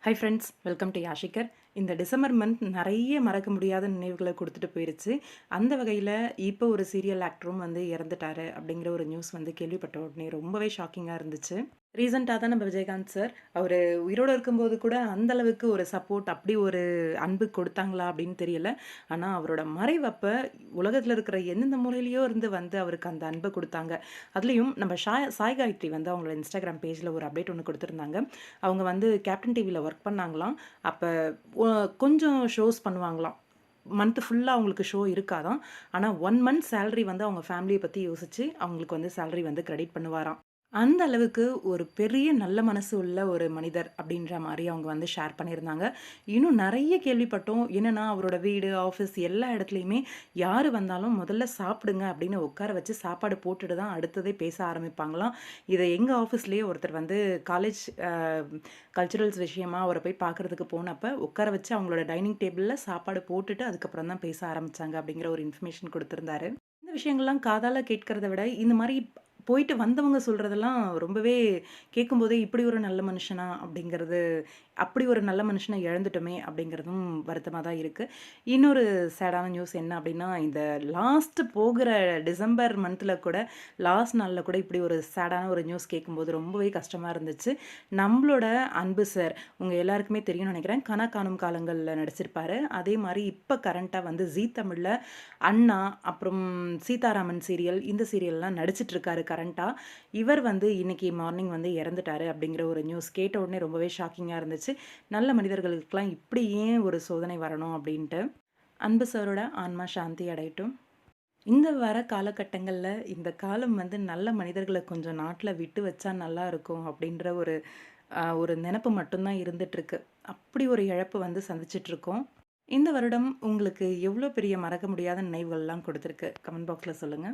High friends, welcome to யாஷிகர். இந்த December month நிறைய மறக்க முடியாத நினைவுகளை கொடுத்துட்டு போயிருச்சு. அந்த வகையில் இப்போ ஒரு சீரியல் ஆக்டரும் வந்து இறந்துட்டாரு அப்படிங்கிற ஒரு நியூஸ் வந்து கேள்விப்பட்ட உடனே ரொம்பவே ஷாக்கிங்காக இருந்துச்சு. ரீசெண்டாக தான் நம்ம விஜயகாந்த் சார் அவர் உயிரோடு இருக்கும்போது கூட அந்த அளவுக்கு ஒரு சப்போர்ட் அப்படி ஒரு அன்பு கொடுத்தாங்களா அப்படின்னு தெரியல. ஆனால் அவரோட மறைவப்ப உலகத்தில் இருக்கிற எந்தெந்த மூலையிலையோ இருந்து வந்து அவருக்கு அந்த அன்பை கொடுத்தாங்க. அதுலேயும் நம்ம சாய் காயத்ரி வந்து அவங்களோட இன்ஸ்டாகிராம் பேஜில் ஒரு அப்டேட் ஒன்று கொடுத்துருந்தாங்க. அவங்க வந்து கேப்டன் டிவியில் ஒர்க் பண்ணாங்களாம். அப்போ கொஞ்சம் ஷோஸ் பண்ணுவாங்களாம். மந்த் ஃபுல்லாக அவங்களுக்கு ஷோ இருக்காதாம். ஆனால் 1 மந்த் சேலரி வந்து அவங்க ஃபேமிலியை பற்றி யோசித்து அவங்களுக்கு வந்து சேலரி வந்து கிரெடிட் பண்ணுவாராம். அந்த அளவுக்கு ஒரு பெரிய நல்ல மனசு உள்ள ஒரு மனிதர் அப்படின்ற மாரி அவங்க வந்து ஷேர் பண்ணியிருந்தாங்க. இன்னும் நெறைய கேள்விப்பட்டோம். என்னன்னா, அவரோட வீடு, ஆஃபீஸ் எல்லா இடத்துலயுமே யாரு வந்தாலும் முதல்ல சாப்பிடுங்க அப்படின்னு உட்கார வச்சு சாப்பாடு போட்டுட்டு தான் அடுத்ததே பேச ஆரம்பிப்பாங்களாம். இத எங்க ஆஃபீஸ்லயே ஒருத்தர் வந்து காலேஜ் கல்ச்சுரல்ஸ் விஷயமா அவர போய் பார்க்கறதுக்கு போனப்ப உட்கார வச்சு அவங்களோட டைனிங் டேபிள்ல சாப்பாடு போட்டுட்டு அதுக்கப்புறம் தான் பேச ஆரம்பிச்சாங்க அப்படிங்கிற ஒரு இன்ஃபர்மேஷன் குடுத்திருந்தாரு. இந்த விஷயங்கள்லாம் காதால கேட்கிறத விட, இந்த மாரி போயிட்டு வந்தவங்க சொல்றதெல்லாம் ரொம்பவே கேட்கும்போதே, "இப்படி ஒரு நல்ல மனுஷனா?" அப்படிங்கிறது, அப்படி ஒரு நல்ல மனுஷன இழந்துட்டோமே அப்படிங்கிறதும் வருத்தமா தான் இருக்கு. இன்னொரு சேடான நியூஸ் என்ன அப்படின்னா, இந்த லாஸ்ட் போகிற டிசம்பர் மந்த்ல கூட, லாஸ்ட் நாள்ல கூட இப்படி ஒரு சேடான ஒரு நியூஸ் கேட்கும்போது ரொம்பவே கஷ்டமா இருந்துச்சு. நம்மளோட அன்பு சார், உங்க எல்லாருக்குமே தெரியும்னு நெனைக்கிறேன். கனா காணும் காலங்கள்ல நடிச்சிருப்பாரு. அதே மாரி இப்ப கரண்ட்டா வந்து ஜீ தமிழ்ல அண்ணா, அப்புறம் சீதாராமன் சீரியல், இந்த சீரியல்லாம் நடிச்சிட்டு இருக்காரு கரண்ட்டா. இவர் வந்து இன்னைக்கு மார்னிங் வந்து இறந்துட்டாரு அப்படிங்கிற ஒரு நியூஸ் கேட்ட உடனே ரொம்பவே ஷாக்கிங்கா இருந்துச்சு. நல்ல மனிதர்களுக்கெல்லாம் இப்படி ஏன் ஒரு சோதனை வரணும் அப்படின்ட்டு. அன்பு சாரோட ஆன்மா சாந்தி அடையட்டும். இந்த வர காலகட்டங்கள்ல இந்த காலம் வந்து நல்ல மனிதர்கள கொஞ்சம் நாட்ல விட்டு வச்சா நல்லா இருக்கும் அப்படின்ற ஒரு நெனப்பு மட்டும் தான் இருந்துட்டுருக்கு. அப்படி ஒரு இழப்பு வந்து சந்திச்சுட்ருக்கோம். இந்த வருடம் உங்களுக்கு எவ்வளோ பெரிய மறக்க முடியாத நினைவுகள்லாம் கொடுத்துருக்கு? கமெண்ட் பாக்ஸ்ல சொல்லுங்க.